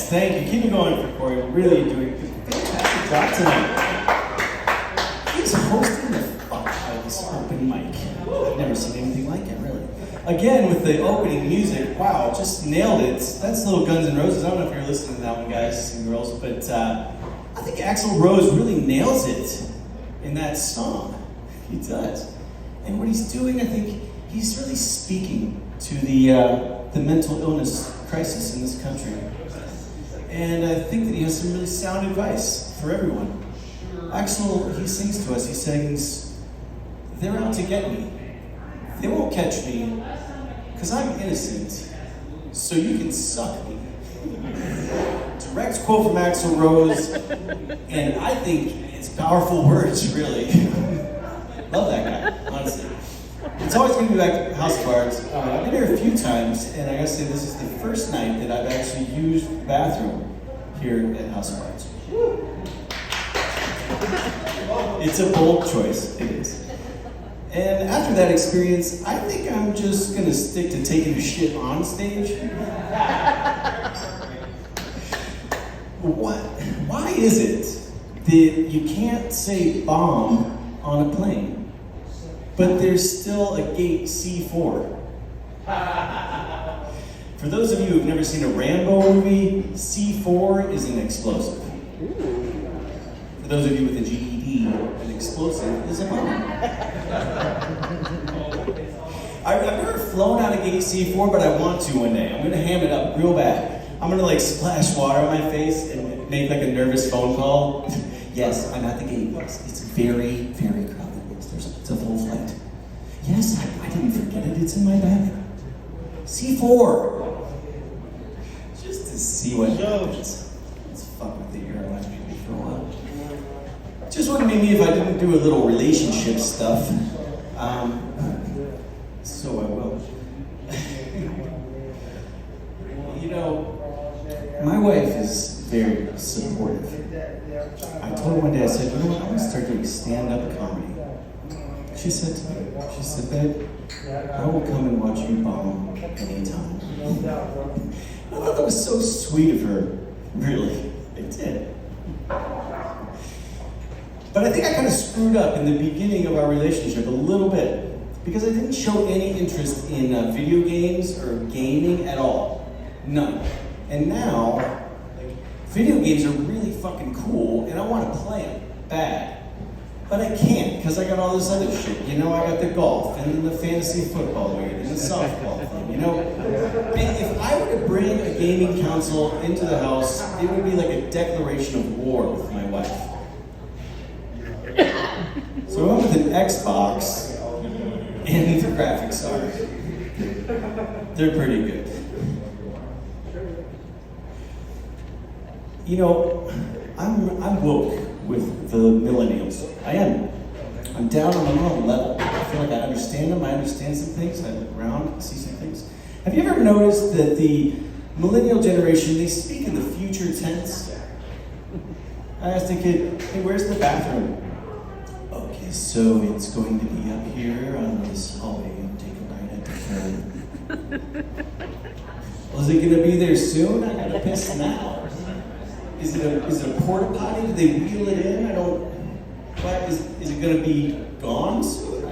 Thank you. Keep it going for Corey. We're really doing a fantastic job tonight. He's hosting the fuck out of this open mic. I've never seen anything like it, really. Again, with the opening music, wow, just nailed it. That's Little Guns N' Roses. I don't know if you're listening to that one, guys and girls, but I think Axl Rose really nails it in that song. He does. And what he's doing, I think, he's really speaking to the mental illness crisis in this country. And I think that he has some really sound advice for everyone. Axl, he sings to us, he sings, "They're out to get me. They won't catch me, because I'm innocent, so you can suck me." Direct quote from Axl Rose, and I think it's powerful words, really. Love that guy, honestly. It's always going to be back to House of Cards. I've been here a few times, and I gotta say this is the first night that I've actually used the bathroom here at House of Cards. It's a bold choice, it is. And after that experience, I think I'm just gonna stick to taking a shit on stage. Why is it that you can't say bomb on a plane, but there's still a gate C4? For those of you who've never seen a Rambo movie, C4 is an explosive. For those of you with a GED, an explosive is a bomb. I've never flown out of gate C4, but I want to one day. I'm gonna ham it up real bad. I'm gonna like splash water on my face and make like a nervous phone call. Yes, I'm at the gate. It's very, very crowded. It's a full flight. Yes, I didn't forget it. It's in my bag. C4. Just to see what happens. Let's fuck with the airline maybe for a while. Just wouldn't be me if I didn't do a little relationship stuff. So I will. You know, my wife is very supportive. I told her one day, I said, you know what, I'm gonna start doing stand-up comedy. She said to me, babe, I will come and watch you bomb anytime. I thought that was so sweet of her, really, it did. But I think I kind of screwed up in the beginning of our relationship a little bit, because I didn't show any interest in video games or gaming at all. None. And now, like, video games are really fucking cool, and I want to play them bad. But I can't, because I got all this other shit. You know, I got the golf, and then the fantasy football league, and the softball thing, you know? And if I were to bring a gaming console into the house, it would be like a declaration of war with my wife. So I went with an Xbox, and the graphics are, they're pretty good. You know, I'm woke with the millennials. I am. I'm down on my own level. I feel like I understand them. I understand some things. I look around, see some things. Have you ever noticed that the millennial generation, they speak in the future tense? I asked a kid, hey, where's the bathroom? Okay, so it's going to be up here on this hallway. Take a right at the front. Well, is it going to be there soon? I gotta piss now. Is it a porta potty? Do they wheel it in? I don't. What is it going to be gone soon?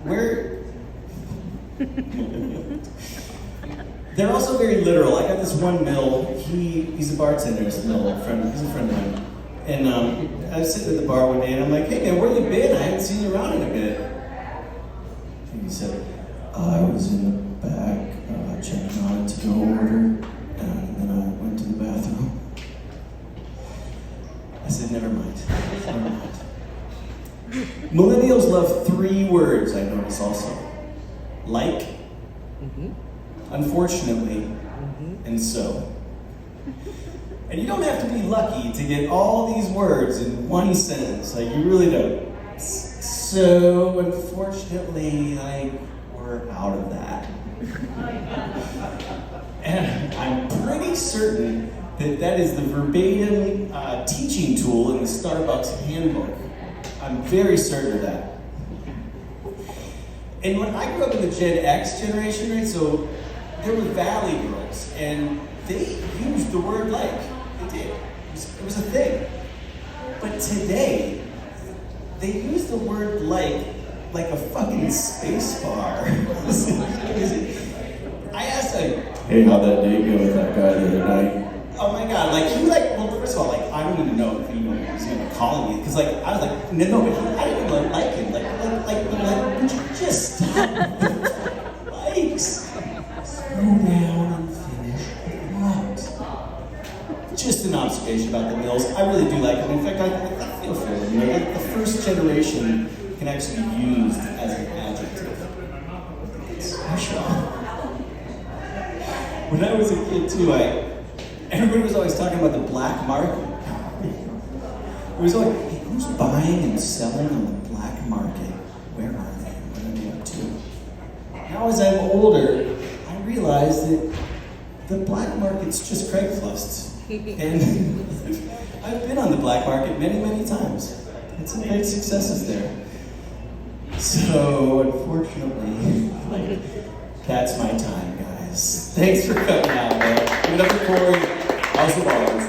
Where? They're also very literal. I got this one mill. He's a bartender. He's a friend of mine. And I was sitting at the bar one day, and I'm like, "Hey man, where you been? I haven't seen you around in a bit." And he said, "I was in the back checking on a to-go order, and then I went to the bathroom." I said, never mind. Millennials love 3 words, I notice also. Like, unfortunately, and so. And you don't have to be lucky to get all these words in one sentence, like you really don't. So, unfortunately, we're out of that. And I'm pretty certain that is the verbatim teaching tool in the Starbucks handbook. I'm very certain of that. And when I grew up in the Gen X generation, right, so there were Valley Girls, and they used the word like. did. It was a thing. But today, they use the word like a fucking space bar. I asked hey, how'd that date go with that guy the other night? Oh my god, well, first of all, I don't even know if he was even calling me, because I was like, no, but I didn't even like him. Would you just stop? Likes. Slow down and finish what? Just an observation about the Mills. I really do like them. In fact, I feel for them. The first generation can actually be used as an adjective. It's special. When I was a kid too, everybody was always talking about the black market. It was like, hey, who's buying and selling on the black market? Where are they? What are they up to? Now as I'm older, I realize that the black market's just Craigslist. And I've been on the black market many, many times. Had some great successes there. So, unfortunately, that's my time, guys. Thanks for coming out, man. Give it up for Corey. House of Arms.